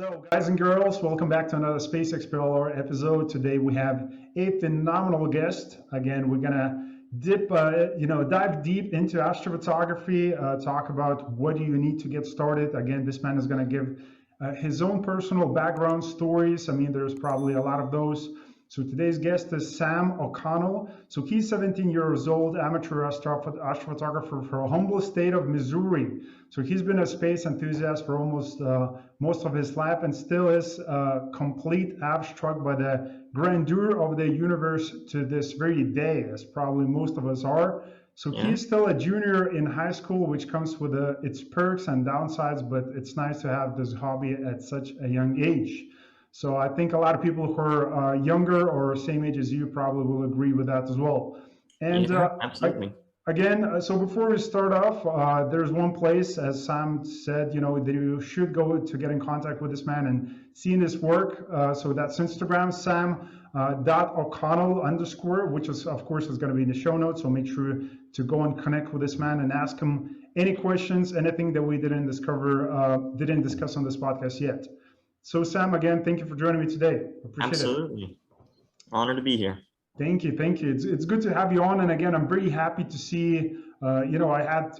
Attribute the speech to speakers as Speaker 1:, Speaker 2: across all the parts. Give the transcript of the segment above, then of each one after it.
Speaker 1: So, guys and girls, welcome back to another spaceexplr episode. Today we have a phenomenal guest. Again, we're gonna dive deep into astrophotography. Talk about what do you need to get started. Again, this man is gonna give his own personal background stories. I mean, there's probably a lot of those. So today's guest is Sam O'Connell. So he's 17 years old, amateur astrophotographer from a humble state of Missouri. So he's been a space enthusiast for almost most of his life and still is complete awestruck by the grandeur of the universe to this very day, as probably most of us are. So he's still a junior in high school, which comes with its perks and downsides, but it's nice to have this hobby at such a young age. So I think a lot of people who are younger or same age as you probably will agree with that as well. And
Speaker 2: Absolutely.
Speaker 1: again, so before we start off, there's one place, as Sam said, that you should go to get in contact with this man and seeing his work. So that's Instagram, Sam.O'Connell _, which is, of course, is going to be in the show notes. So make sure to go and connect with this man and ask him any questions, anything that we didn't discuss on this podcast yet. So Sam, again, thank you for joining me today. Appreciate
Speaker 2: Absolutely.
Speaker 1: it.
Speaker 2: Honored to be here.
Speaker 1: Thank you. It's good to have you on. And again, I'm very happy to see, I had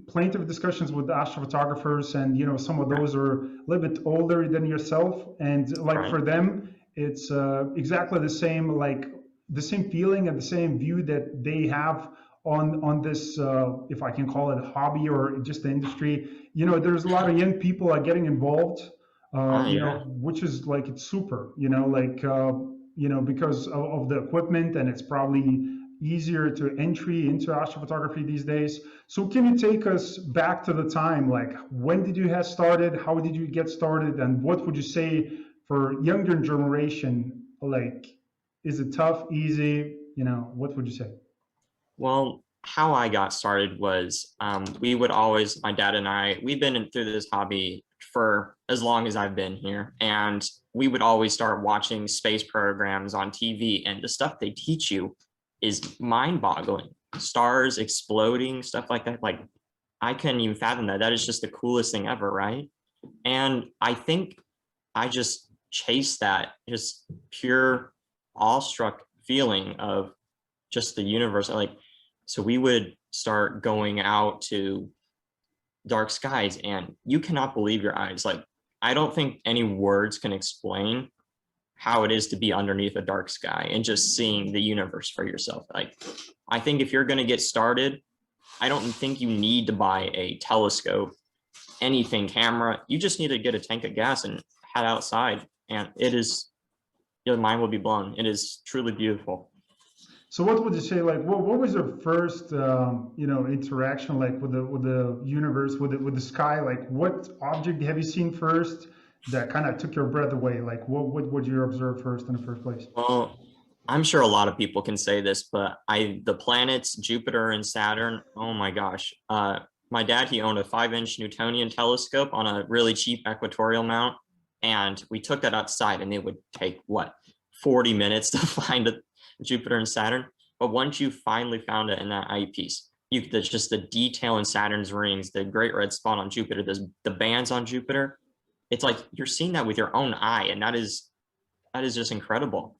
Speaker 1: plenty of discussions with the astrophotographers and, some of those are a little bit older than yourself. And for them, it's exactly the same, the same feeling and the same view that they have on this, if I can call it a hobby or just the industry. There's a lot of young people are getting involved. Which is it's super, because of the equipment and it's probably easier to entry into astrophotography these days. So can you take us back to the time, when did you have started? How did you get started? And what would you say for younger generation? Is it tough, easy? What would you say?
Speaker 2: Well, how I got started was my dad and I, we've been through this hobby for as long as I've been here. And we would always start watching space programs on TV, and the stuff they teach you is mind-boggling. Stars exploding, stuff like that. I couldn't even fathom that. That is just the coolest thing ever, right? And I think I just chased that just pure awestruck feeling of just the universe. So we would start going out to dark skies and you cannot believe your eyes. I don't think any words can explain how it is to be underneath a dark sky and just seeing the universe for yourself. I think if you're going to get started, I don't think you need to buy a telescope, anything, camera. You just need to get a tank of gas and head outside, and your mind will be blown. It is truly beautiful.
Speaker 1: So what would you say, what was your first, interaction with the universe, with the sky? What object have you seen first that kind of took your breath away? What would you observe first in the first place?
Speaker 2: Well, I'm sure a lot of people can say this, but the planets, Jupiter and Saturn, oh my gosh. My dad, he owned a 5-inch Newtonian telescope on a really cheap equatorial mount. And we took that outside and it would take 40 minutes to find Jupiter and Saturn. But once you finally found it in that eyepiece, just the detail in Saturn's rings, the great red spot on Jupiter, the bands on Jupiter, it's like you're seeing that with your own eye, and that is just incredible.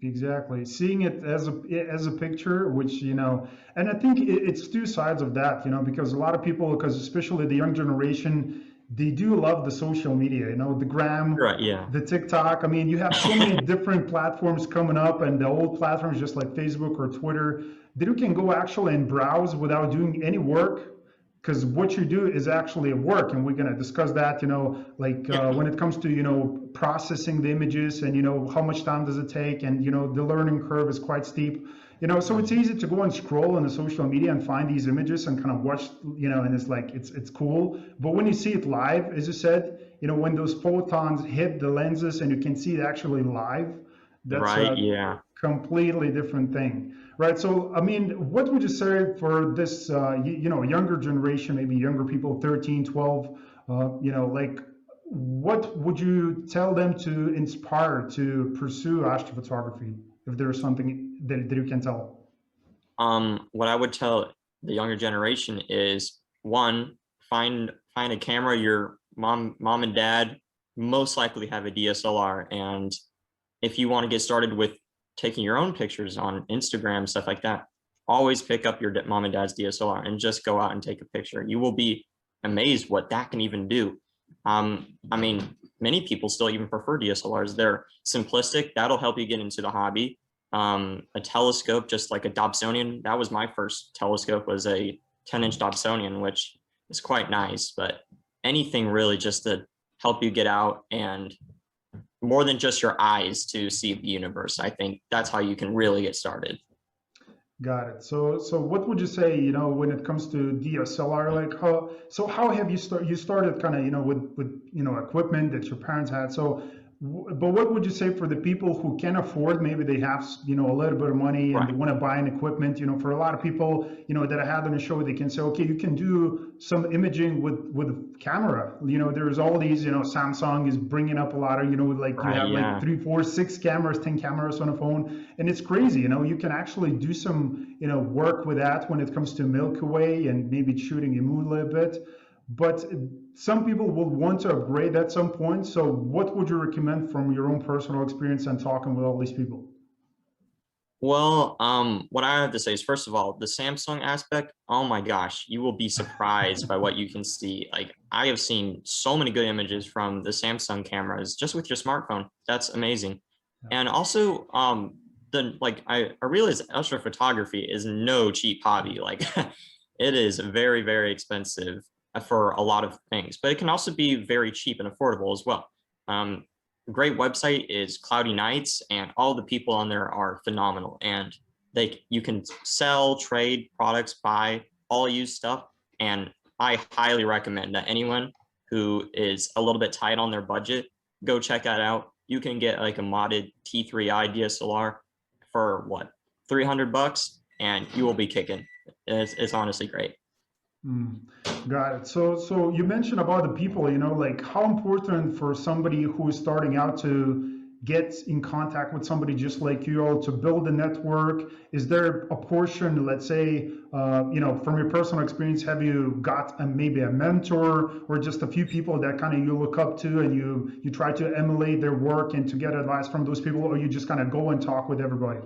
Speaker 1: Exactly, seeing it as a picture, which and I think it's two sides of that, because a lot of people, because especially the young generation, they do love the social media, the gram,
Speaker 2: right, yeah,
Speaker 1: the TikTok. I mean, you have so many different platforms coming up, and the old platforms just like Facebook or Twitter, that you can go actually and browse without doing any work, because what you do is actually work, and we're going to discuss that, when it comes to, processing the images and, how much time does it take, and, the learning curve is quite steep. So it's easy to go and scroll on the social media and find these images and kind of watch, and it's cool. But when you see it live, as you said, when those photons hit the lenses and you can see it actually live, that's
Speaker 2: right, yeah,
Speaker 1: completely different thing, right? So, I mean, what would you say for this, younger generation, maybe younger people, 13, 12, what would you tell them to inspire to pursue astrophotography, if there's something that you can tell?
Speaker 2: What I would tell the younger generation is, one, find a camera your mom and dad most likely have a DSLR. And if you want to get started with taking your own pictures on Instagram, stuff like that, always pick up your mom and dad's DSLR and just go out and take a picture. You will be amazed what that can even do. I mean, many people still even prefer DSLRs. They're simplistic. That'll help you get into the hobby. A telescope, just like a Dobsonian. That was my first telescope, was a 10-inch Dobsonian, which is quite nice. But anything really just to help you get out, and more than just your eyes to see the universe. I think that's how you can really get started.
Speaker 1: Got it. So what would you say, when it comes to DSLR, like how have you started kind of, with equipment that your parents had. But what would you say for the people who can afford, maybe they have, a little bit of money and
Speaker 2: Right.
Speaker 1: they want to buy an equipment, for a lot of people, that I had on the show, they can say, okay, you can do some imaging with a camera. There's all these, Samsung is bringing up a lot of, like you
Speaker 2: Right,
Speaker 1: have
Speaker 2: yeah.
Speaker 1: like 3, 4, 6 cameras, 10 cameras on a phone. And it's crazy, you can actually do some, work with that when it comes to Milky Way and maybe shooting a moon a little bit. But some people will want to upgrade at some point. So what would you recommend from your own personal experience and talking with all these people?
Speaker 2: Well, what I have to say is, first of all, the Samsung aspect, oh my gosh, you will be surprised by what you can see. Like, I have seen so many good images from the Samsung cameras just with your smartphone. That's amazing. And also, I realize astrophotography is no cheap hobby. Like, it is very, very expensive for a lot of things, but it can also be very cheap and affordable as well. A great website is Cloudy Nights, and all the people on there are phenomenal. And you can sell, trade products, buy all used stuff. And I highly recommend that anyone who is a little bit tight on their budget, go check that out. You can get like a modded T3i DSLR for what, $300, and you will be kicking. It's honestly great.
Speaker 1: Mm, got it. So you mentioned about the people, like how important for somebody who is starting out to get in contact with somebody just like you, or to build a network. Is there a portion, let's say, from your personal experience, have you got maybe a mentor or just a few people that kind of you look up to and you try to emulate their work and to get advice from those people, or you just kind of go and talk with everybody?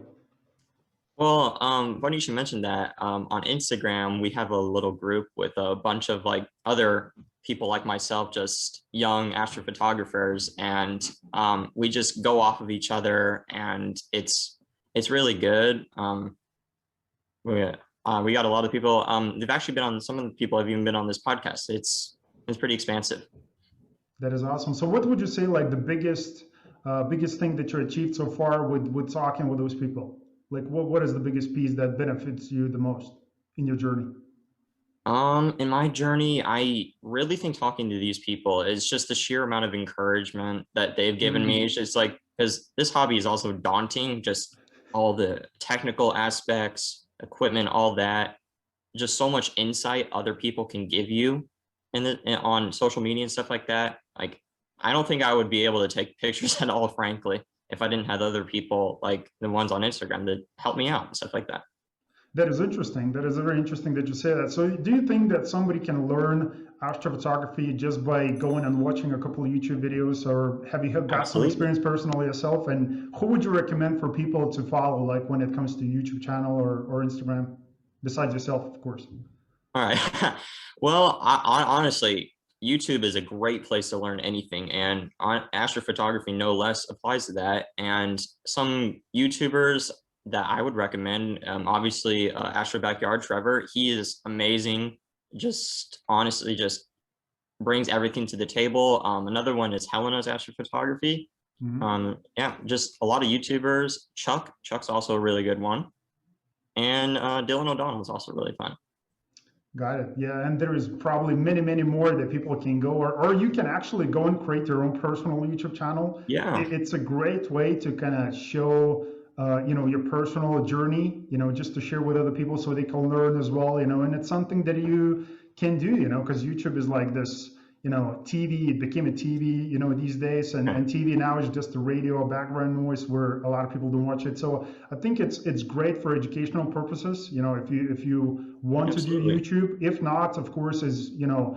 Speaker 2: Well, funny you should mention that. On Instagram, we have a little group with a bunch of like other people like myself, just young astrophotographers, and we just go off of each other, and it's really good. We got a lot of people. They've actually been on, some of the people have even been on this podcast. It's pretty expansive.
Speaker 1: That is awesome. So what would you say like the biggest thing that you achieved so far with talking with those people? Like what is the biggest piece that benefits you the most in your journey?
Speaker 2: In my journey, I really think talking to these people is just the sheer amount of encouragement that they've given me. It's just like, because this hobby is also daunting, just all the technical aspects, equipment, all that, just so much insight other people can give you on social media and stuff like that. Like, I don't think I would be able to take pictures at all, frankly, if I didn't have other people like the ones on Instagram that help me out and stuff like that.
Speaker 1: That is interesting. That is very interesting that you say that. So do you think that somebody can learn astrophotography just by going and watching a couple of YouTube videos, or have you got some
Speaker 2: Absolutely.
Speaker 1: experience personally yourself? And who would you recommend for people to follow, like when it comes to YouTube channel or Instagram, besides yourself, of course?
Speaker 2: All right. Well, honestly, YouTube is a great place to learn anything, and astrophotography, no less, applies to that. And some YouTubers that I would recommend, obviously, Astro Backyard Trevor, he is amazing. Just honestly, just brings everything to the table. Another one is Helena's Astrophotography.
Speaker 1: Mhm.
Speaker 2: Yeah, just a lot of YouTubers. Chuck's also a really good one, and Dylan O'Donnell is also really fun.
Speaker 1: Got it. Yeah, and there is probably many, many more that people can go, or you can actually go and create your own personal YouTube channel.
Speaker 2: Yeah.
Speaker 1: It's a great way to kind of show, your personal journey, just to share with other people so they can learn as well, and it's something that you can do, because YouTube is like this, TV, it became a TV, these days, and TV now is just a radio background noise where a lot of people don't watch it. So I think it's great for educational purposes, if you want to do
Speaker 2: Absolutely.
Speaker 1: YouTube. If not, of course, as you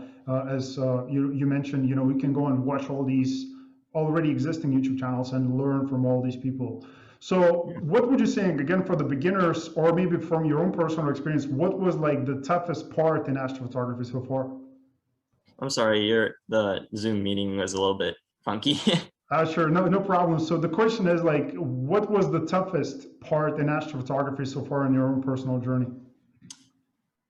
Speaker 1: mentioned, we can go and watch all these already existing YouTube channels and learn from all these people. So what would you say, again, for the beginners, or maybe from your own personal experience, what was like the toughest part in astrophotography so far?
Speaker 2: I'm sorry, the Zoom meeting was a little bit funky.
Speaker 1: Sure, no problem. So the question is like, what was the toughest part in astrophotography so far in your own personal journey?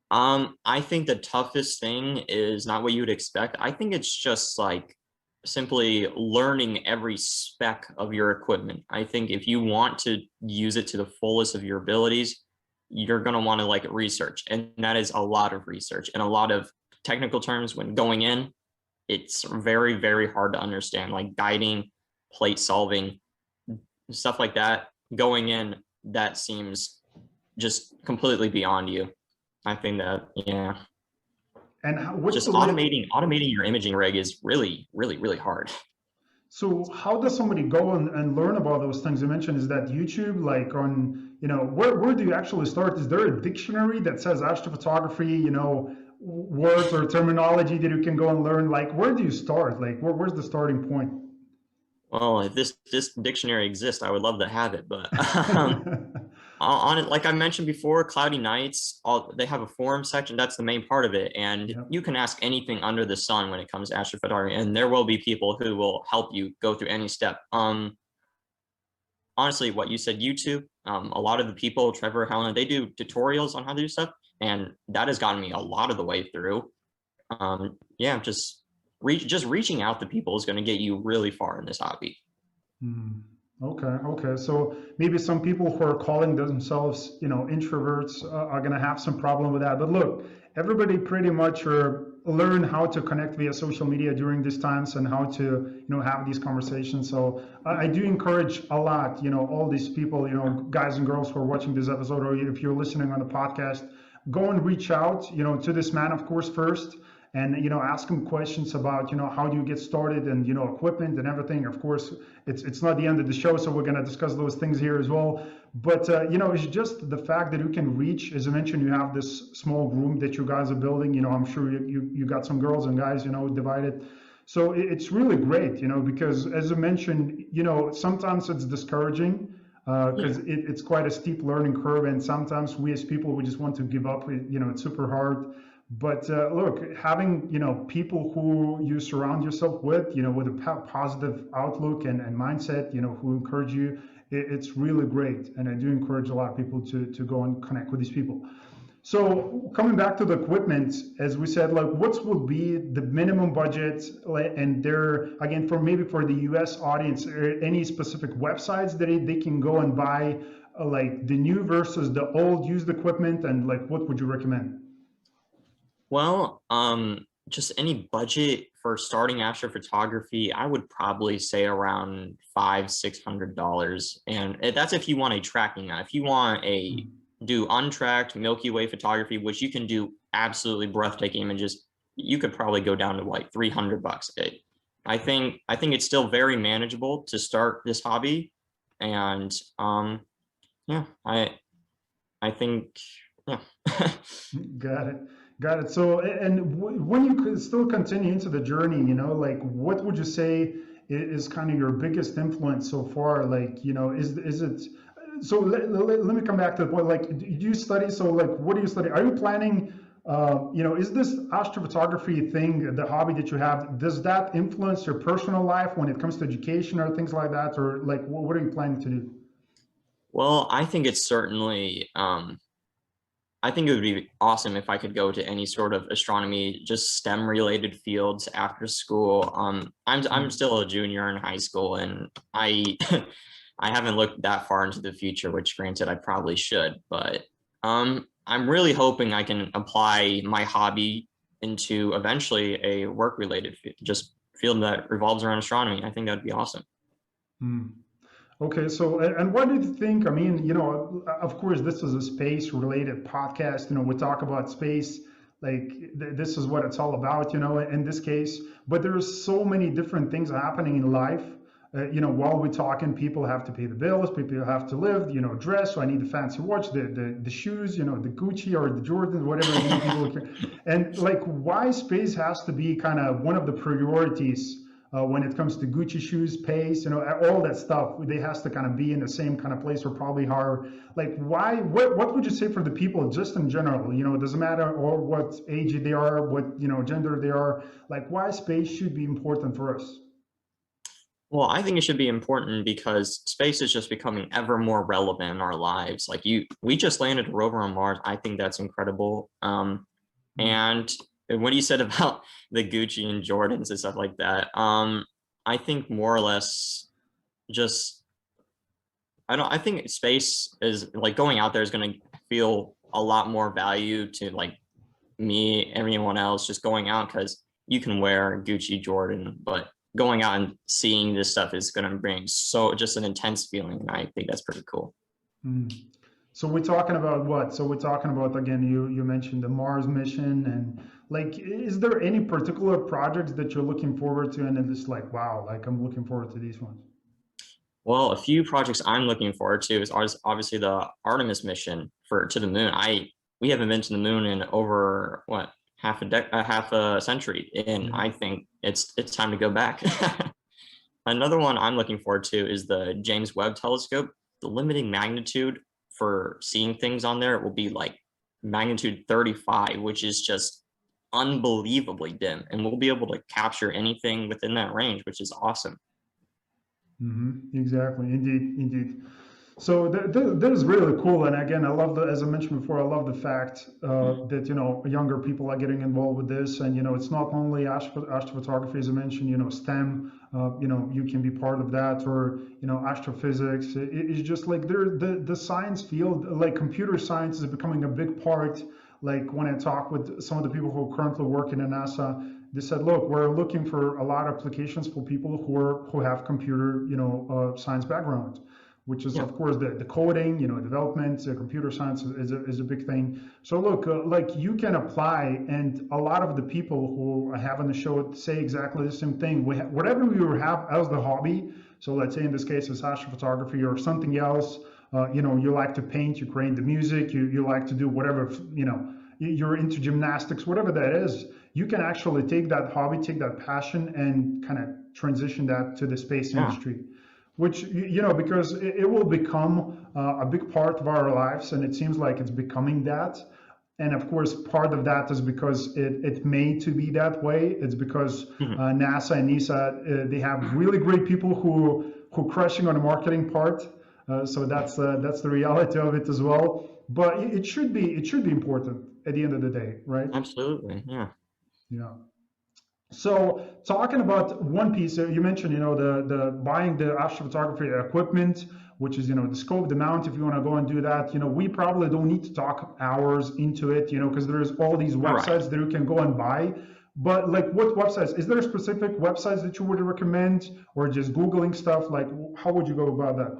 Speaker 2: I think the toughest thing is not what you would expect. I think it's just like simply learning every spec of your equipment. I think if you want to use it to the fullest of your abilities, you're going to want to like research. And that is a lot of research and a lot of technical terms when going in. It's very, very hard to understand, like guiding, plate solving, stuff like that. Going in, that seems just completely beyond you. I think that, yeah.
Speaker 1: And what's
Speaker 2: Just
Speaker 1: the
Speaker 2: automating your imaging rig is really, really, really hard.
Speaker 1: So how does somebody go and learn about those things? You mentioned, is that YouTube, like on, where do you actually start? Is there a dictionary that says astrophotography, words or terminology that you can go and learn? Like, where do you start? Like, where's the starting point?
Speaker 2: Well, if this dictionary exists, I would love to have it, but on it, like I mentioned before, cloudy nights, they have a forum section. That's the main part of it, and
Speaker 1: Yep.
Speaker 2: you can ask anything under the sun when it comes to astrophotography, and there will be people who will help you go through any step. Honestly, what you said, YouTube, a lot of the people, Trevor, Helena, they do tutorials on how to do stuff, and that has gotten me a lot of the way through. Yeah, just reaching out to people is going to get you really far in this hobby.
Speaker 1: Okay. So maybe some people who are calling themselves, introverts are going to have some problem with that. But look, everybody pretty much learn how to connect via social media during these times and how to, have these conversations. So I do encourage a lot, all these people, guys and girls who are watching this episode, or if you're listening on the podcast, go and reach out, to this man, of course, first. And ask him questions about how do you get started and equipment and everything. Of course, it's not the end of the show, so we're going to discuss those things here as well. But it's just the fact that you can reach, as I mentioned, you have this small room that you guys are building. I'm sure you got some girls and guys divided. So it's really great, because as I mentioned, sometimes it's discouraging because it's quite a steep learning curve, and sometimes we as people, we just want to give up. It's super hard. But look, having people who you surround yourself with, with a positive outlook and mindset, who encourage you, it's really great. And I do encourage a lot of people to go and connect with these people. So coming back to the equipment, as we said, like what would be the minimum budget? And there, again, for the US audience, any specific websites that they can go and buy, like the new versus the old used equipment, and like what would you recommend?
Speaker 2: Well, just any budget for starting astrophotography, I would probably say around $500-600, and that's if you want a tracking mount. If you want do untracked Milky Way photography, which you can do absolutely breathtaking images, you could probably go down to like $300. I think it's still very manageable to start this hobby, and yeah, I think yeah.
Speaker 1: Got it. So, and when you could still continue into the journey, like what would you say is kind of your biggest influence so far? Like, is it, so let me come back to the point, like, do you study? So like, what do you study? Are you planning, is this astrophotography thing, the hobby that you have, does that influence your personal life when it comes to education or things like that? Or like, what are you planning to do?
Speaker 2: Well, I think it's certainly, I think it would be awesome if I could go to any sort of astronomy, just STEM related fields after school. I'm still a junior in high school, and I I haven't looked that far into the future, which granted I probably should, but I'm really hoping I can apply my hobby into eventually a work related just field that revolves around astronomy. I think that'd be awesome.
Speaker 1: Okay, so and what do you think? I mean, of course, this is a space-related podcast. We talk about space, like this is what it's all about, in this case. But there's so many different things happening in life. While we're talking, people have to pay the bills, people have to live, dress. So I need the fancy watch, the shoes, the Gucci or the Jordans, whatever. People can. And like, why space has to be kind of one of the priorities when it comes to Gucci shoes, pace, all that stuff, they has to kind of be in the same kind of place or probably higher. Like why, what would you say for the people just in general, it doesn't matter or what age they are, what, gender they are, like why space should be important for us?
Speaker 2: Well, I think it should be important because space is just becoming ever more relevant in our lives. Like we just landed a rover on Mars. I think that's incredible.
Speaker 1: Mm,
Speaker 2: And what you said about the Gucci and Jordans and stuff like that, I think more or less just I think space is like going out there is going to feel a lot more value to like me, everyone else just going out because you can wear Gucci, Jordan, but going out and seeing this stuff is going to bring so just an intense feeling. And I think that's pretty cool.
Speaker 1: mm. So we're talking about what? So we're talking about again. You mentioned the Mars mission, and like, is there any particular projects that you're looking forward to, and it's like, wow, like I'm looking forward to these ones.
Speaker 2: Well, a few projects I'm looking forward to is obviously the Artemis mission for to the moon. We haven't been to the moon in over what half a century, and
Speaker 1: Yeah.
Speaker 2: I think it's time to go back. Another one I'm looking forward to is the James Webb Telescope. The limiting magnitude for seeing things on there will be like magnitude 35, which is just unbelievably dim, and we'll be able to capture anything within that range, which is awesome.
Speaker 1: Exactly. Indeed. Indeed. So that is really cool. And again, I love the, as I mentioned before, I love the fact that, younger people are getting involved with this. And, it's not only astrophotography, as I mentioned, STEM, you can be part of that, or, astrophysics. It's just like the science field, like computer science is becoming a big part. Like when I talk with some of the people who are currently working at NASA, they said, look, we're looking for a lot of applications for people who have computer, science background, which is
Speaker 2: Yeah.
Speaker 1: of course the coding, development, computer science is a big thing. So look, like you can apply, and a lot of the people who I have on the show say exactly the same thing. Whatever you have as the hobby, so let's say in this case it's astrophotography or something else, you like to paint, you create the music, you like to do whatever, you're into gymnastics, whatever that is, you can actually take that hobby, take that passion, and kind of transition that to the space
Speaker 2: Yeah.
Speaker 1: industry, which because it will become a big part of our lives, and it seems like it's becoming that. And of course, part of that is because it made to be that way. It's because
Speaker 2: Mhm.
Speaker 1: NASA and NISA, they have really great people who crushing on the marketing part. So that's the reality of it as well. But it should be important at the end of the day, right?
Speaker 2: Absolutely. Yeah.
Speaker 1: Yeah. So talking about one piece, you mentioned, the buying the astrophotography equipment, which is, the scope, the mount, if you want to go and do that, we probably don't need to talk hours into it, because there's all these
Speaker 2: All right.
Speaker 1: websites that you can go and buy. But like what websites, is there specific websites that you would recommend, or just Googling stuff? Like how would you go about that?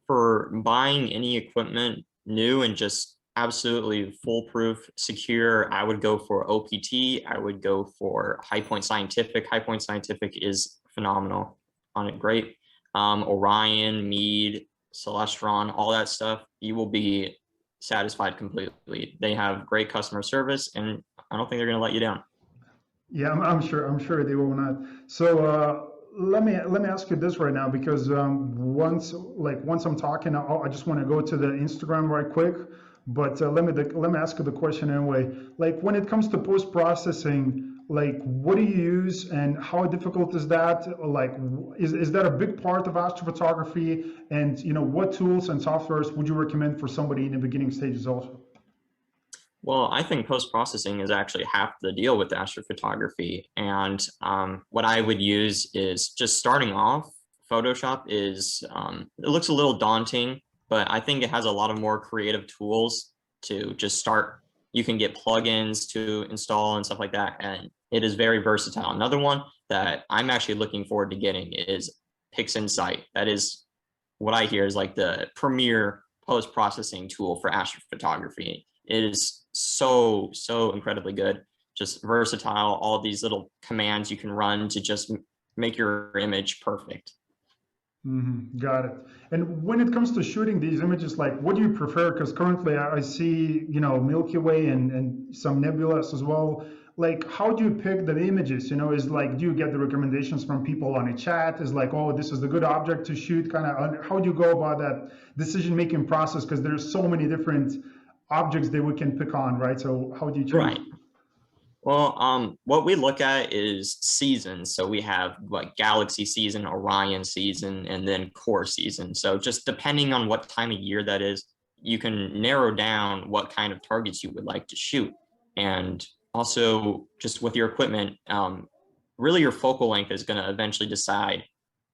Speaker 2: For buying any equipment new and just absolutely foolproof, secure, I would go for OPT. I would go for High Point Scientific. High Point Scientific is phenomenal on it. Great. Orion, Mead, Celestron, all that stuff. You will be satisfied completely. They have great customer service, and I don't think they're going to let you down.
Speaker 1: Yeah, I'm sure they will not. So let me ask you this right now, because once I'm talking, I just want to go to the Instagram right quick. But let me ask you the question anyway. Like when it comes to post processing, like what do you use and how difficult is that? Like is that a big part of astrophotography? And what tools and softwares would you recommend for somebody in the beginning stages also?
Speaker 2: Well, I think post-processing is actually half the deal with astrophotography. And what I would use is just starting off, Photoshop is, it looks a little daunting, but I think it has a lot of more creative tools to just start. You can get plugins to install and stuff like that. And it is very versatile. Another one that I'm actually looking forward to getting is PixInsight. That is what I hear is like the premier post-processing tool for astrophotography. It is so incredibly good, just versatile, all these little commands you can run to just make your image perfect.
Speaker 1: Got it. And when it comes to shooting these images, like what do you prefer? Because currently I see, Milky Way and some nebulas as well. like, how do you pick the images? Is like, do you get the recommendations from people on a chat? Is like, oh, this is the good object to shoot, kind of, how do you go about that decision making process? Because there's so many different objects that we can pick on, right? So how do you choose?
Speaker 2: Right. Well, what we look at is seasons. So we have like galaxy season, Orion season, and then core season. So just depending on what time of year that is, you can narrow down what kind of targets you would like to shoot. And also just with your equipment, really your focal length is going to eventually decide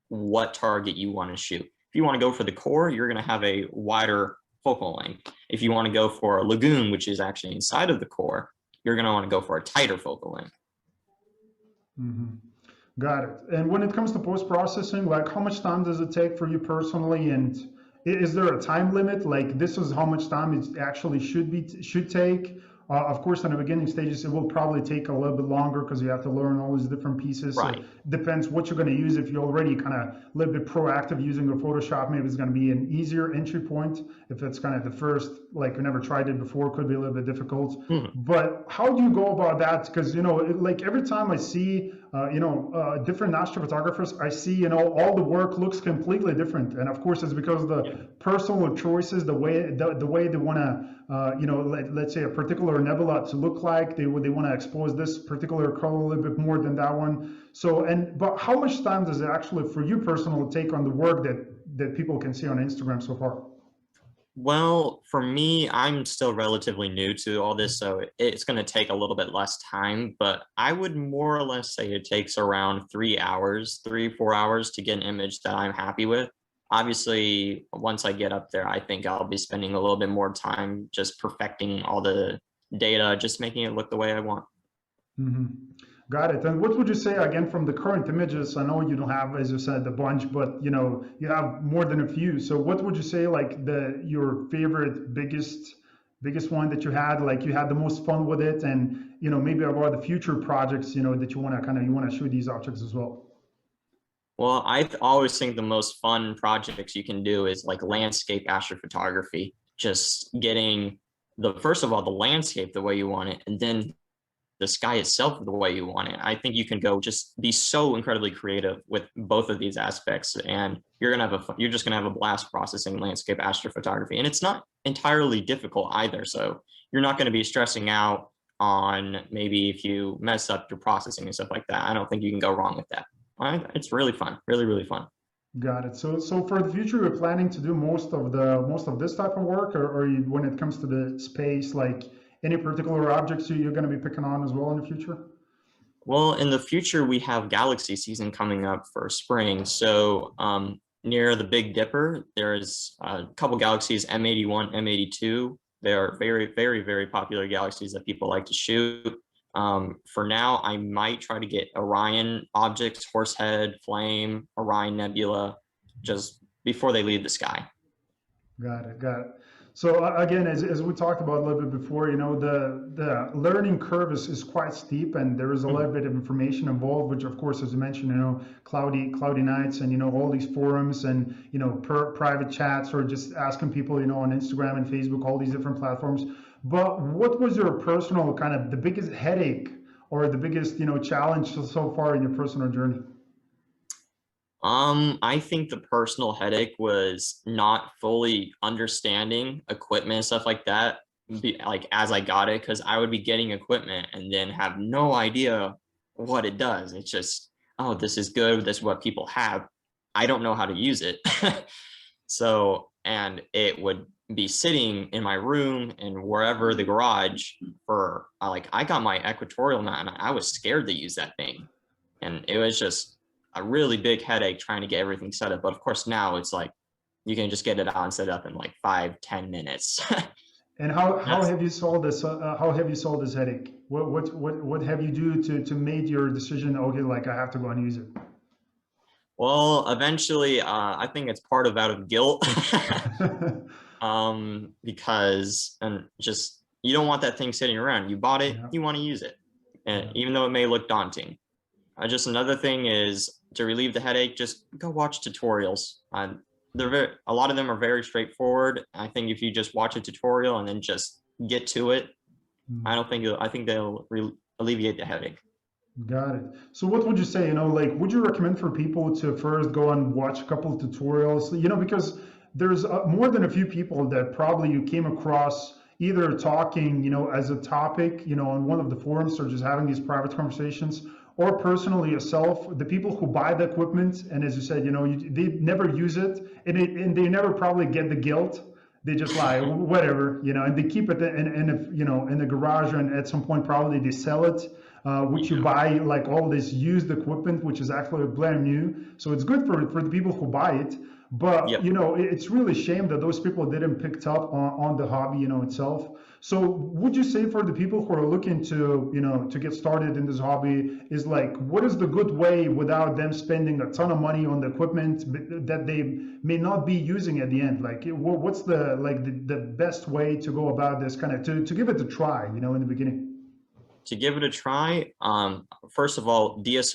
Speaker 2: what target you want to shoot. If you want to go for the core, you're going to have a wider focal length. If you want to go for a lagoon, which is actually inside of the core, you're going to want to go for a tighter focal length.
Speaker 1: Mm-hmm. Got it. And when it comes to post-processing, like, how much time does it take for you personally? And is there a time limit? Like, this is how much time it actually should take? Of course, in the beginning stages, it will probably take a little bit longer because you have to learn all these different pieces.
Speaker 2: Right.
Speaker 1: So it depends what you're going to use. If you're already kind of a little bit proactive using the Photoshop, maybe it's going to be an easier entry point. If it's kind of the first, like, you never tried it before, it could be a little bit difficult. But how do you go about that? Because, like, every time I see, different astrophotographers, I see, all the work looks completely different. And of course, it's because the personal choices, the way they want to, let's say a particular nebula to look like, they want to expose this particular color a little bit more than that one. So, but how much time does it actually, for you personally, take on the work that people can see on Instagram so far?
Speaker 2: Well, for me, I'm still relatively new to all this, so it's going to take a little bit less time, but I would more or less say it takes around 4 hours to get an image that I'm happy with. Obviously, once I get up there, I think I'll be spending a little bit more time just perfecting all the data, just making it look the way I want.
Speaker 1: Mm-hmm. Got it. And what would you say, again, from the current images? I know you don't have, as you said, a bunch, but you have more than a few. So what would you say, like, your favorite, biggest one that you had, like, you had the most fun with it, and maybe about the future projects, that you want to shoot these objects as well?
Speaker 2: Well, I always think the most fun projects you can do is like landscape astrophotography, just getting first of all, the landscape the way you want it, and then the sky itself the way you want it. I think you can go just be so incredibly creative with both of these aspects, and you're just gonna have a blast processing landscape astrophotography. And it's not entirely difficult either, so you're not going to be stressing out on maybe if you mess up your processing and stuff like that. I don't think you can go wrong with that. It's really fun, really fun.
Speaker 1: Got it. So for the future, you're planning to do most of this type of work, or when it comes to the space, like, any particular objects you're going to be picking on as well in the future?
Speaker 2: Well, in the future, we have galaxy season coming up for spring. So near the Big Dipper, there's a couple galaxies, M81, M82. They are very popular galaxies that people like to shoot. For now, I might try to get Orion objects, Horsehead, Flame, Orion Nebula, just before they leave the sky.
Speaker 1: Got it. So again, as we talked about a little bit before, the learning curve is quite steep, and there is a little bit of information involved, which of course, as you mentioned, cloudy nights, and all these forums, and private chats, or just asking people, on Instagram and Facebook, all these different platforms. But what was your personal kind of the biggest headache or the biggest challenge so far in your personal journey?
Speaker 2: I think the personal headache was not fully understanding equipment and stuff like that, like as I got it, because I would be getting equipment and then have no idea what it does. It's just, oh, this is good. This is what people have. I don't know how to use it. So, and it would be sitting in my room and wherever the garage for, I got my equatorial mount and I was scared to use that thing. And it was just a really big headache trying to get everything set up. But of course now it's like, you can just get it out and set up in like 5-10 minutes.
Speaker 1: And how have you solved this? How have you solved this headache? What have you do to make your decision? Okay, like, I have to go and use it.
Speaker 2: Well, eventually, I think it's part of out of guilt, because just you don't want that thing sitting around. You bought it, you want to use it, and even though it may look daunting. Just another thing is to relieve the headache. Just go watch tutorials. A lot of them are very straightforward. I think if you just watch a tutorial and then just get to it, I think they'll alleviate the headache.
Speaker 1: Got it. So what would you say, like, would you recommend for people to first go and watch a couple of tutorials, because there's more than a few people that probably you came across either talking, as a topic, on one of the forums or just having these private conversations, or personally yourself, the people who buy the equipment, and as you said, they never use it, and they never probably get the guilt. They just lie, whatever, and they keep it in the garage, and at some point probably they sell it, which you buy like all this used equipment, which is actually brand new. So it's good for the people who buy it. But
Speaker 2: Yep.
Speaker 1: it's really a shame that those people didn't picked up on the hobby, itself. So would you say for the people who are looking to get started in this hobby is like, what is the good way without them spending a ton of money on the equipment that they may not be using at the end? Like, what's the best way to go about this kind of to give it a try, in the beginning?
Speaker 2: To give it a try, first of all, those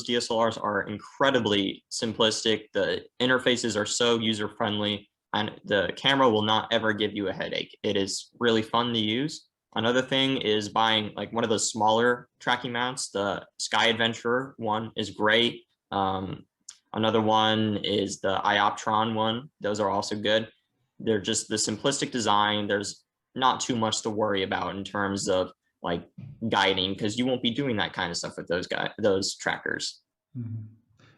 Speaker 2: DSLRs are incredibly simplistic. The interfaces are so user-friendly, and the camera will not ever give you a headache. It is really fun to use. Another thing is buying like one of those smaller tracking mounts. The Sky Adventurer one is great. Another one is the Ioptron one. Those are also good. They're just the simplistic design. There's not too much to worry about in terms of like guiding, because you won't be doing that kind of stuff with those trackers.
Speaker 1: Mhm.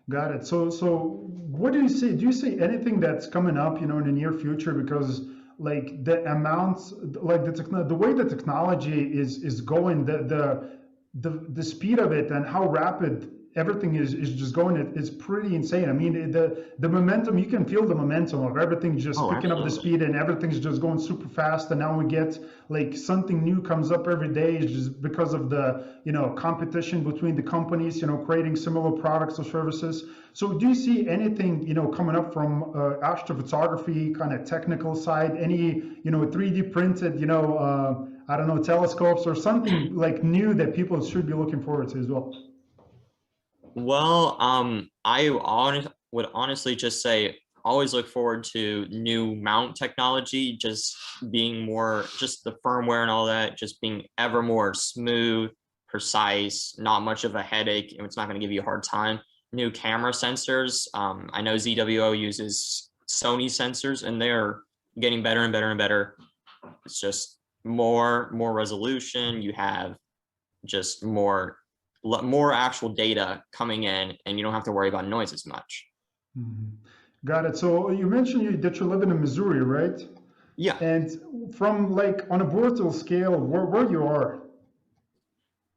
Speaker 1: Got it. So what do you see? Do you see anything that's coming up, in the near future? Because like the amounts, like the way the technology is going, the speed of it and how rapid everything is just going, it's pretty insane. I mean, the momentum, you can feel the momentum of everything just picking up the speed, and everything's just going super fast. And now we get like something new comes up every day, just because of the competition between the companies, creating similar products or services. So do you see anything coming up from astrophotography kind of technical side? Any 3D printed I don't know, telescopes or something like new that people should be looking forward to as well?
Speaker 2: Well, would honestly just say always look forward to new mount technology, just being more, just the firmware and all that, just being ever more smooth, precise, not much of a headache, and it's not going to give you a hard time. New camera sensors. I know ZWO uses Sony sensors, and they're getting better and better and better. It's just more resolution. You have just more actual data coming in, and you don't have to worry about noise as much.
Speaker 1: Mhm. Got it. So you mentioned that you live in Missouri, right?
Speaker 2: Yeah.
Speaker 1: And from like on a brutal scale, where you are?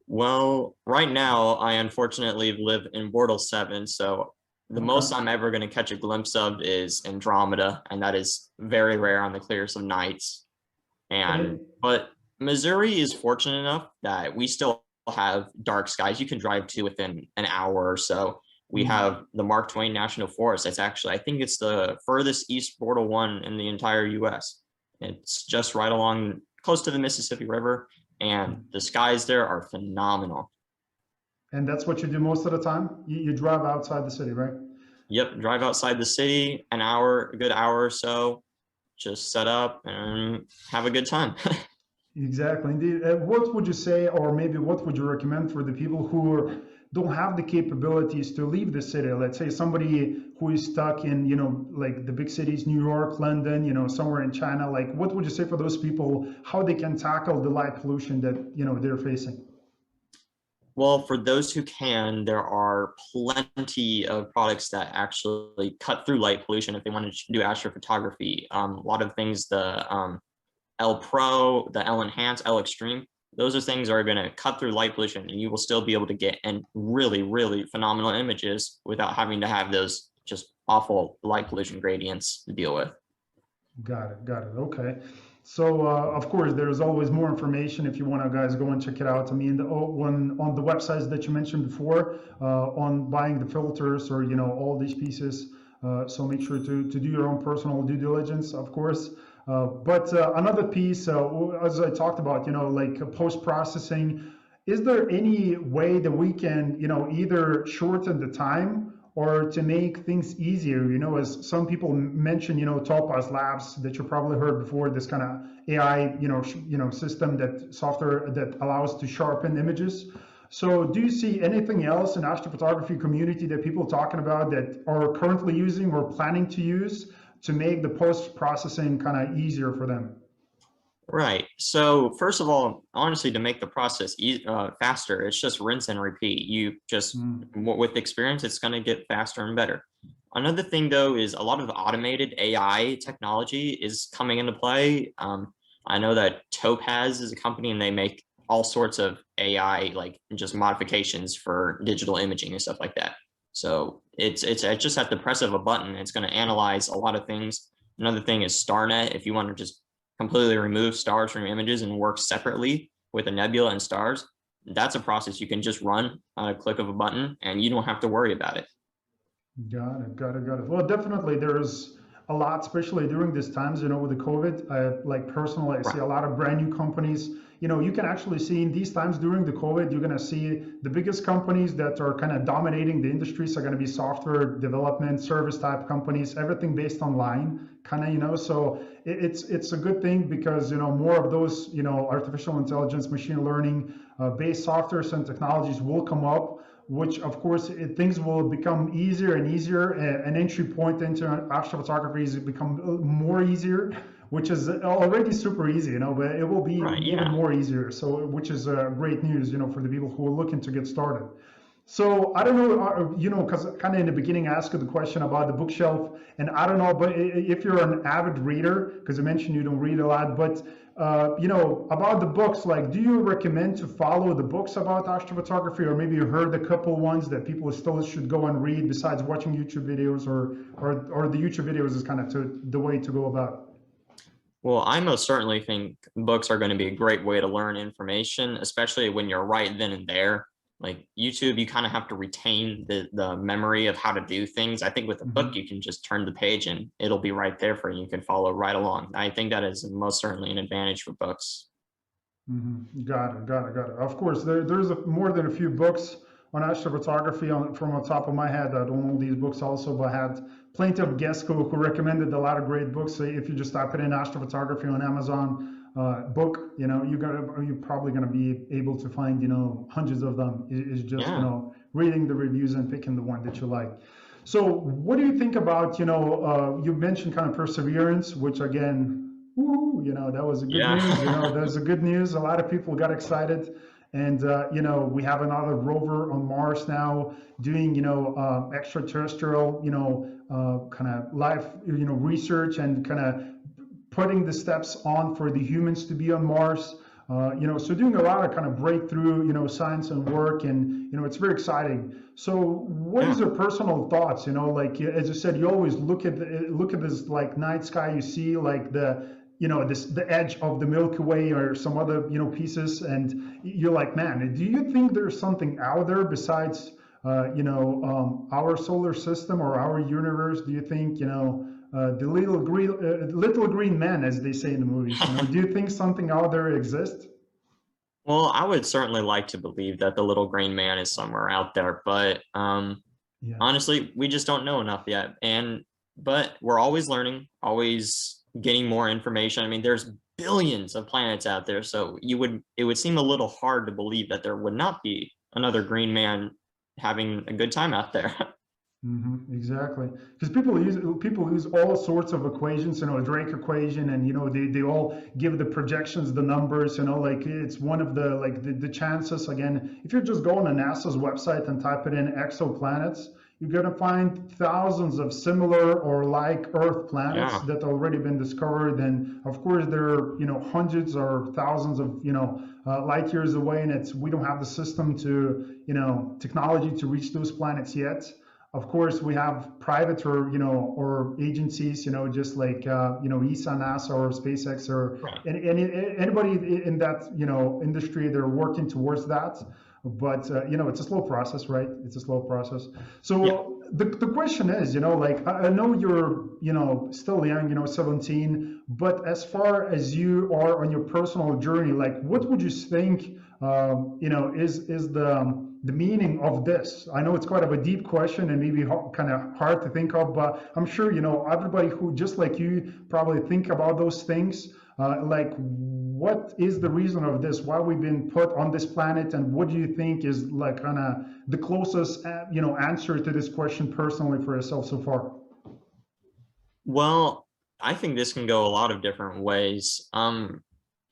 Speaker 2: Well, right now, I unfortunately live in Bortle 7, so the most I'm ever going to catch a glimpse of is Andromeda, and that is very rare on the clearest of nights. But Missouri is fortunate enough that we still have dark skies you can drive to within an hour or so. We have the Mark Twain National Forest. It's actually, I think it's the furthest east Bortle one in the entire US. It's just right along, close to the Mississippi River, and the skies there are phenomenal.
Speaker 1: And that's what you do most of the time? You drive outside the city, right?
Speaker 2: Yep, drive outside the city, a good hour or so, just set up and have a good time.
Speaker 1: Exactly. Indeed. What would you say, or maybe what would you recommend for the people who don't have the capabilities to leave the city? Let's say somebody who is stuck in, like the big cities, New York, London, somewhere in China. Like, what would you say for those people, how they can tackle the light pollution that, they're facing?
Speaker 2: Well, for those who can, there are plenty of products that actually cut through light pollution if they want to do astrophotography. A lot of things, the L Pro, the L Enhance, L Extreme, those are things that are going to cut through light pollution, and you will still be able to get in really, really phenomenal images without having to have those just awful light pollution gradients to deal with.
Speaker 1: Got it. Okay. So of course, there's always more information if you want to guys go and check it out. I mean, on the websites that you mentioned before, on buying the filters or all these pieces. So make sure to do your own personal due diligence, of course. But another piece, as I talked about, like post-processing, is there any way that we can, either shorten the time or to make things easier, as some people mention, Topaz Labs that you probably heard before, this kind of AI, system, that software that allows to sharpen images. So do you see anything else in astrophotography community that people are talking about that are currently using or planning to use to make the post-processing kind of easier for them?
Speaker 2: Right. So first of all, honestly, to make the process faster, it's just rinse and repeat. You just,
Speaker 1: Mm.
Speaker 2: with experience, it's going to get faster and better. Another thing, though, is a lot of automated AI technology is coming into play. I know that Topaz is a company, and they make all sorts of AI, like just modifications for digital imaging and stuff like that. So it's just at the press of a button, it's going to analyze a lot of things. Another thing is StarNet. If you want to just completely remove stars from your images and work separately with a nebula and stars, that's a process you can just run on a click of a button, and you don't have to worry about it.
Speaker 1: Got it, got it, got it. Well, definitely there's a lot, especially during these times, with the COVID. Like personally, I see
Speaker 2: Right.
Speaker 1: a lot of brand new companies. You can actually see in these times during the COVID, you're going to see the biggest companies that are kind of dominating the industries are going to be software development, service type companies, everything based online, kind of, So it's a good thing because, more of those, artificial intelligence, machine learning based softwares and technologies will come up, which of course things will become easier and easier. An entry point into astrophotography is become more easier, which is already super easy, but it will be
Speaker 2: Right.
Speaker 1: even
Speaker 2: Yeah.
Speaker 1: more easier. So, which is great news, for the people who are looking to get started. So I don't know, because kind of in the beginning I asked you the question about the bookshelf, and I don't know, but if you're an avid reader, because you mentioned you don't read a lot, but about the books, like, do you recommend to follow the books about astrophotography, or maybe you heard a couple ones that people still should go and read besides watching YouTube videos, or the YouTube videos is kind of the way to go about?
Speaker 2: Well, I most certainly think books are going to be a great way to learn information, especially when you're right then and there. Like YouTube, you kind of have to retain the memory of how to do things. I think with a book,
Speaker 1: Mhm.
Speaker 2: you can just turn the page and it'll be right there for you. You can follow right along. I think that is most certainly an advantage for books.
Speaker 1: Got it, got it, got it. Of course, there's more than a few books on astrophotography from the top of my head. I don't know these books also, but I had plenty of guests who recommended a lot of great books. So if you just type it in astrophotography on Amazon book, you're probably gonna be able to find hundreds of them. It's just
Speaker 2: Yeah.
Speaker 1: reading the reviews and picking the one that you like. So what do you think about you mentioned kind of perseverance, which again, woo, that was a good
Speaker 2: Yeah.
Speaker 1: news. There's a good news. A lot of people got excited, and we have another rover on Mars now doing extraterrestrial kind of life research and kind of putting the steps on for the humans to be on Mars. So doing a lot of kind of breakthrough, science and work, and it's very exciting. So, what is
Speaker 2: Yeah.
Speaker 1: your personal thoughts? Like as you said, you always look at this like night sky. You see like the edge of the Milky Way or some other pieces, and you're like, man, do you think there's something out there besides our solar system or our universe? Do you think the little green man, as they say in the movies? Do you think something out there exists?
Speaker 2: Well, I would certainly like to believe that the little green man is somewhere out there, but
Speaker 1: Yeah.
Speaker 2: honestly, we just don't know enough yet. But we're always learning, always getting more information. I mean, there's billions of planets out there, so it would seem a little hard to believe that there would not be another green man having a good time out there.
Speaker 1: Exactly, because people use all sorts of equations, Drake equation, and they all give the projections, the numbers, like it's one of the like the chances. Again, if you just go on a NASA's website and type it in exoplanets, you're gonna find thousands of similar or like Earth planets
Speaker 2: Yeah.
Speaker 1: that already been discovered, and of course there are hundreds or thousands of light years away, and we don't have the system to technology to reach those planets yet. Of course, we have private or agencies, just like ESA, NASA, or SpaceX, or
Speaker 2: Right.
Speaker 1: anybody in that industry. They're working towards that, but it's a slow process, right? It's a slow process.
Speaker 2: Yeah.
Speaker 1: So the question is, like I know you're still young, 17, but as far as you are on your personal journey, like what would you think is the meaning of this? I know it's quite of a deep question and maybe kind of hard to think of, but I'm sure, everybody who just like you probably think about those things. Like, what is the reason of this? Why we've been put on this planet, and what do you think is like kind of the closest, answer to this question personally for yourself so far?
Speaker 2: Well, I think this can go a lot of different ways.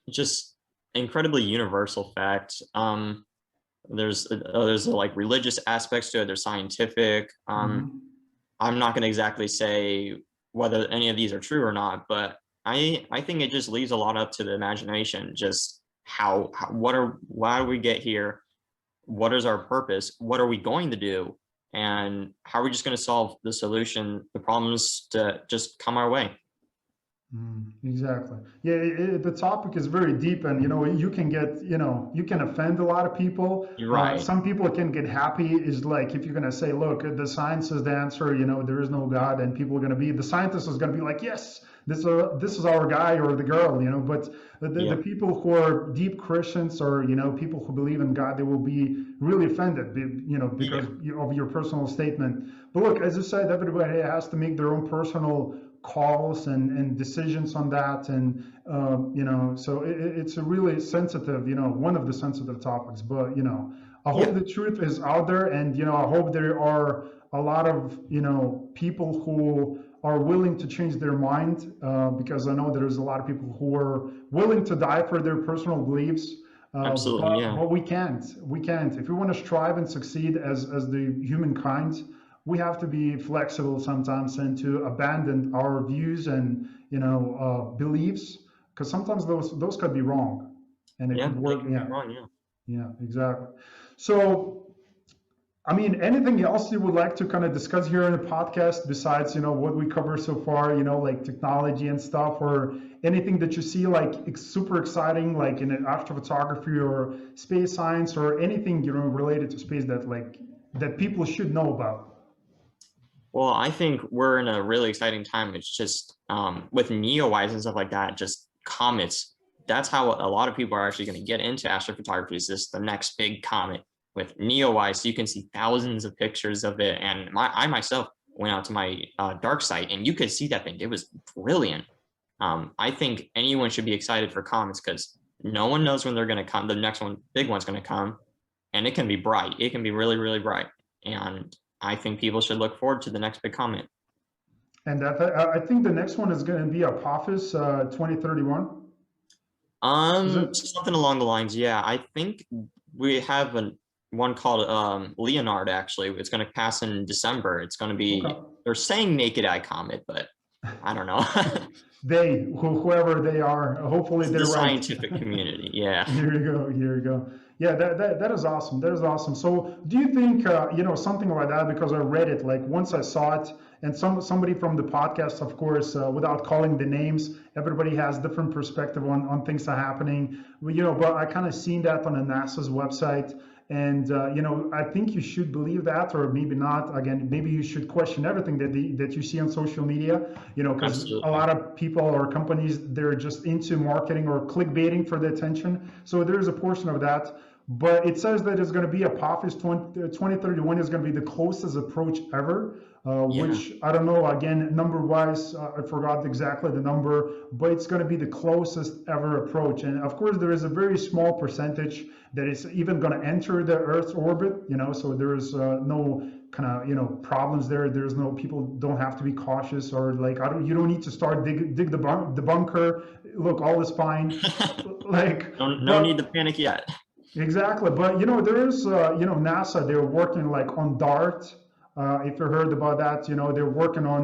Speaker 2: Just incredibly universal fact. There's like religious aspects to it. There's scientific.
Speaker 1: Hmm.
Speaker 2: I'm not going to exactly say whether any of these are true or not, but I think it just leaves a lot up to the imagination. Just why do we get here? What is our purpose? What are we going to do? And how are we just going to solve the problems to just come our way?
Speaker 1: Exactly. Yeah, the topic is very deep, and you can get, you can offend a lot of people.
Speaker 2: You're right.
Speaker 1: Some people can get happy. Is like if you're gonna say, look, the science is the answer. There is no God, and people are gonna be the scientist is gonna be like, yes, this is our guy or the girl. But the
Speaker 2: Yep.
Speaker 1: people who are deep Christians or people who believe in God, they will be really offended, because
Speaker 2: Yeah.
Speaker 1: of your personal statement. But look, as you said, everybody has to make their own personal calls and decisions on that, and so it's a really sensitive, one of the sensitive topics. But I hope
Speaker 2: Yeah.
Speaker 1: the truth is out there, and I hope there are a lot of people who are willing to change their mind, because I know there's a lot of people who are willing to die for their personal beliefs.
Speaker 2: Absolutely.
Speaker 1: But
Speaker 2: Yeah.
Speaker 1: we can't if we want to strive and succeed as the humankind. We have to be flexible sometimes and to abandon our views and beliefs, because sometimes those could be wrong, and it
Speaker 2: Yeah.
Speaker 1: could
Speaker 2: They
Speaker 1: work.
Speaker 2: can be
Speaker 1: Yeah,
Speaker 2: wrong. Yeah.
Speaker 1: yeah, exactly. So, I mean, anything else you would like to kind of discuss here in the podcast besides what we cover so far, like technology and stuff, or anything that you see like super exciting, like in astrophotography or space science or anything related to space that people should know about?
Speaker 2: Well, I think we're in a really exciting time. It's just with neowise and stuff like that, just comets. That's how a lot of people are actually going to get into astrophotography. Is this the next big comet with neowise? So you can see thousands of pictures of it. And I myself went out to my dark site, and you could see that thing. It was brilliant. I think anyone should be excited for comets because no one knows when they're going to come. The next one, big one's going to come, and it can be bright. It can be really, really bright. And I think people should look forward to the next big comment.
Speaker 1: And I think the next one is going to be Apophis 2031. Is it?
Speaker 2: Something along the lines. Yeah, I think we have one called Leonard. Actually, it's going to pass in December. It's going to
Speaker 1: Okay.
Speaker 2: be. They're saying naked eye comet, but I don't know.
Speaker 1: Whoever they are, hopefully
Speaker 2: The
Speaker 1: they're right.
Speaker 2: scientific community. Yeah.
Speaker 1: Here you go. Here you go. Yeah, that is awesome. That is awesome. So, do you think something like that? Because I read it, like once I saw it, and somebody from the podcast, of course, without calling the names, everybody has different perspective on things that are happening. But I kind of seen that on the NASA's website, and I think you should believe that, or maybe not. Again, maybe you should question everything that you see on social media. Because a
Speaker 2: Absolutely.
Speaker 1: lot of people or companies, they're just into marketing or clickbaiting for the attention. So there is a portion of that. But it says that it's going to be Apophis 2031 is going to be the closest approach ever,
Speaker 2: Yeah.
Speaker 1: which I don't know, again, number wise, I forgot exactly the number, but it's going to be the closest ever approach. And of course, there is a very small percentage that is even going to enter the Earth's orbit, so there is no kind of, problems there. There's no, people don't have to be cautious or like, you don't need to start dig the bunker. Look, all is fine. Like,
Speaker 2: No need to
Speaker 1: but
Speaker 2: panic yet.
Speaker 1: exactly, but there is NASA. They're working like on DART. If you heard about that, they're working on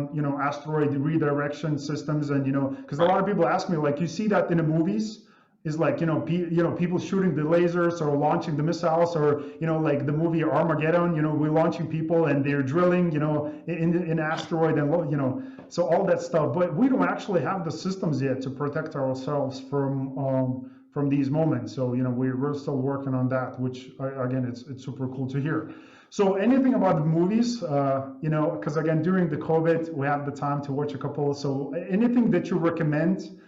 Speaker 1: asteroid redirection systems, and because a
Speaker 2: Right.
Speaker 1: lot of people ask me like, you see that in the movies, is like people shooting the lasers or launching the missiles, or like the movie Armageddon. We're launching people and they're drilling in asteroid, and so all that stuff. But we don't actually have the systems yet to protect ourselves from these moments. So we're still working on that, which again, it's super cool to hear. So anything about the movies, because again, during the COVID, we have the time to watch a couple. So anything that you recommend,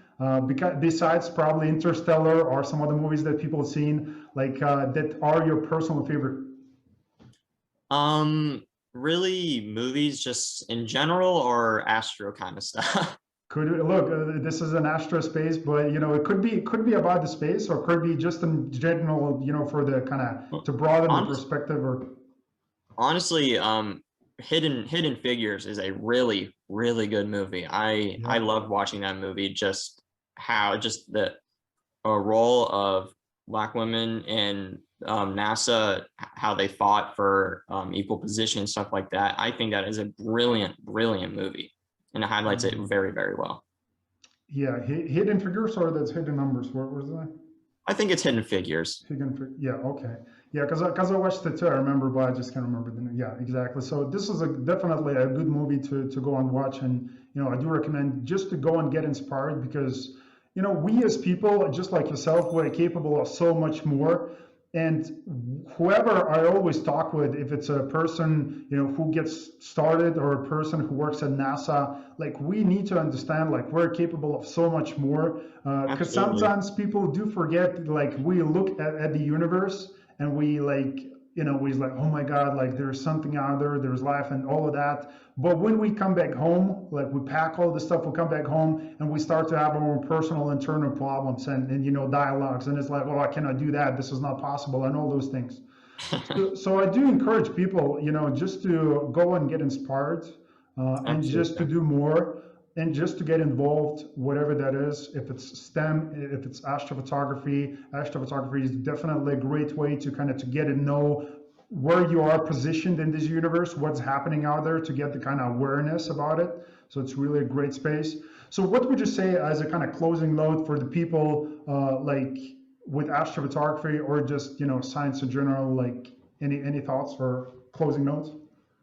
Speaker 1: besides probably Interstellar or some other movies that people have seen, like that are your personal favorite?
Speaker 2: Um, really movies just in general or astro kind of stuff?
Speaker 1: Look, this is an astro space, but it could be about the space, or could be just in general, for the kind of to broaden the
Speaker 2: Honest,
Speaker 1: perspective. Or
Speaker 2: honestly, Hidden Figures is a really, really good movie. I
Speaker 1: yeah,
Speaker 2: loved watching that movie. Just how just the a role of Black women in NASA, how they fought for equal position, stuff like that. I think that is a brilliant, brilliant movie, and it highlights it
Speaker 1: mm,
Speaker 2: very, very well.
Speaker 1: yeah, hidden figures, or that's hidden numbers. What was that?
Speaker 2: I think it's Hidden Figures.
Speaker 1: Yeah, okay. Yeah, because I watched it too. I remember, but I just can't remember the name. Yeah, exactly. So this is definitely a good movie to go and watch, and I do recommend just to go and get inspired, because we as people, just like yourself, we're capable of so much more. And whoever I always talk with, if it's a person who gets started, or a person who works at NASA, like, we need to understand, like, we're capable of so much more. Because
Speaker 2: Absolutely.
Speaker 1: sometimes people do forget, like, we look at the universe, and we, like, we like, oh my God, like, there's something out there, there's life and all of that. But when we come back home, like, we pack all the stuff, we come back home, and we start to have our own personal internal problems, and dialogues, and it's like, oh, I cannot do that, this is not possible, and all those things. So I do encourage people, just to go and get inspired, and just to
Speaker 2: Absolutely.
Speaker 1: do more, and just to get involved, whatever that is. If it's STEM, if it's astrophotography, astrophotography is definitely a great way to kind of to get to know where you are positioned in this universe, what's happening out there, to get the kind of awareness about it. So it's really a great space. So what would you say as a kind of closing note for the people, like, with astrophotography, or just science in general? Like, any thoughts for closing notes?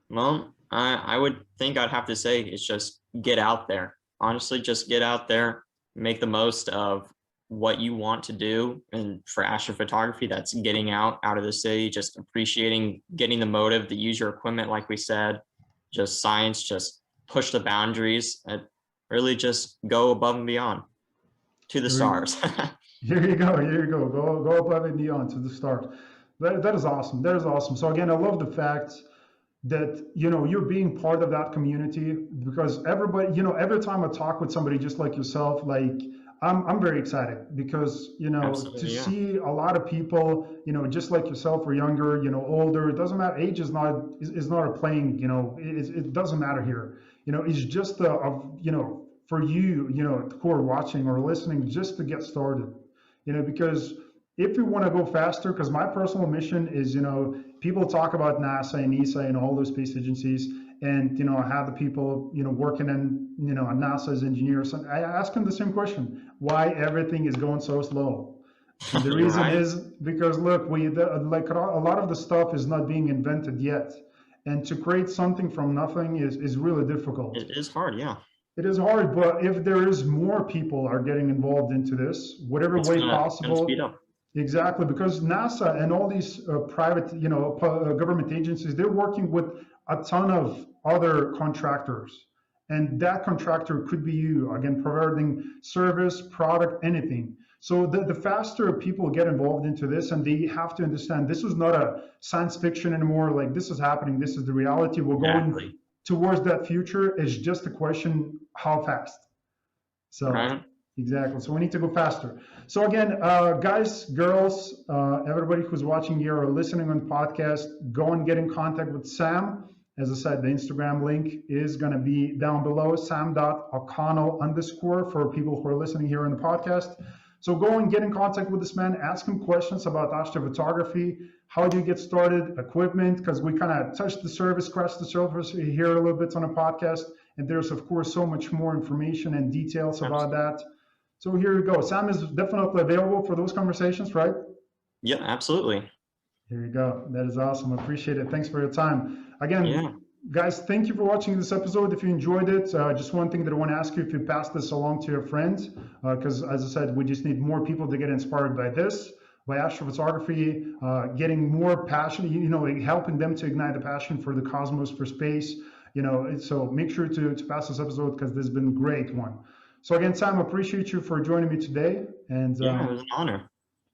Speaker 2: Well, I would think I'd have to say it's just get out there. Honestly, just get out there, make the most of what you want to do. And for astrophotography, that's getting out of the city, just appreciating, getting the motive to use your equipment, like we said, just science, just push the boundaries and really just go above and beyond to the
Speaker 1: Here we,
Speaker 2: stars.
Speaker 1: here you go. Here you go. Go above and beyond to the start. That is awesome. That is awesome. So again, I love the fact that you're being part of that community, because everybody, every time I talk with somebody just like yourself, like, I'm very excited, because to
Speaker 2: Absolutely, yeah.
Speaker 1: see a lot of people, just like yourself, or younger, older, it doesn't matter. Age is not a playing, it doesn't matter here. It's just for you, who are watching or listening, just to get started. Because if we want to go faster, because my personal mission is, people talk about NASA and ESA and all those space agencies, and I have the people working in NASA as engineers, and I ask them the same question: why everything is going so slow? And the
Speaker 2: You're
Speaker 1: reason
Speaker 2: right.
Speaker 1: is because, look, like, a lot of the stuff is not being invented yet, and to create something from nothing is really difficult.
Speaker 2: It is hard, yeah.
Speaker 1: It is hard, but if there is more people are getting involved into this, whatever
Speaker 2: It's
Speaker 1: way
Speaker 2: gonna speed
Speaker 1: possible.
Speaker 2: up.
Speaker 1: Exactly, because NASA and all these private, government agencies, they're working with a ton of other contractors, and that contractor could be you, again, providing service, product, anything. So the faster people get involved into this, and they have to understand, this is not a science fiction anymore. Like, this is happening. This is the reality. We're going
Speaker 2: Exactly.
Speaker 1: towards that future. It's just a question how fast. So
Speaker 2: Right.
Speaker 1: exactly. So we need to go faster. So again, guys, girls, everybody who's watching here or listening on the podcast, go and get in contact with Sam. As I said, the Instagram link is going to be down below, sam.o'connell_ for people who are listening here on the podcast. So go and get in contact with this man, ask him questions about astrophotography. How do you get started? Equipment, because we kind of touched the surface, scratched the surface here a little bit on a podcast. And there's, of course, so much more information and details about
Speaker 2: Absolutely.
Speaker 1: that. So here you go. Sam is definitely available for those conversations, right?
Speaker 2: Yeah, absolutely.
Speaker 1: Here you go. That is awesome. I appreciate it. Thanks for your time. Again,
Speaker 2: Yeah.
Speaker 1: guys, thank you for watching this episode. If you enjoyed it, just one thing that I want to ask you, if you pass this along to your friends, because as I said, we just need more people to get inspired by this, by astrophotography, getting more passion, like, helping them to ignite the passion for the cosmos, for space. So make sure to pass this episode, because this has been a great one. So again, Sam, appreciate you for joining me today. And
Speaker 2: Yeah, it was an honor.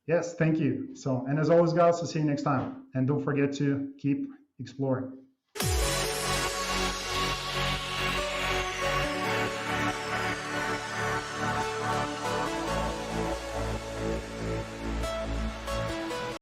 Speaker 1: yes, thank you. So, and as always, guys, I'll see you next time. And don't forget to keep explore.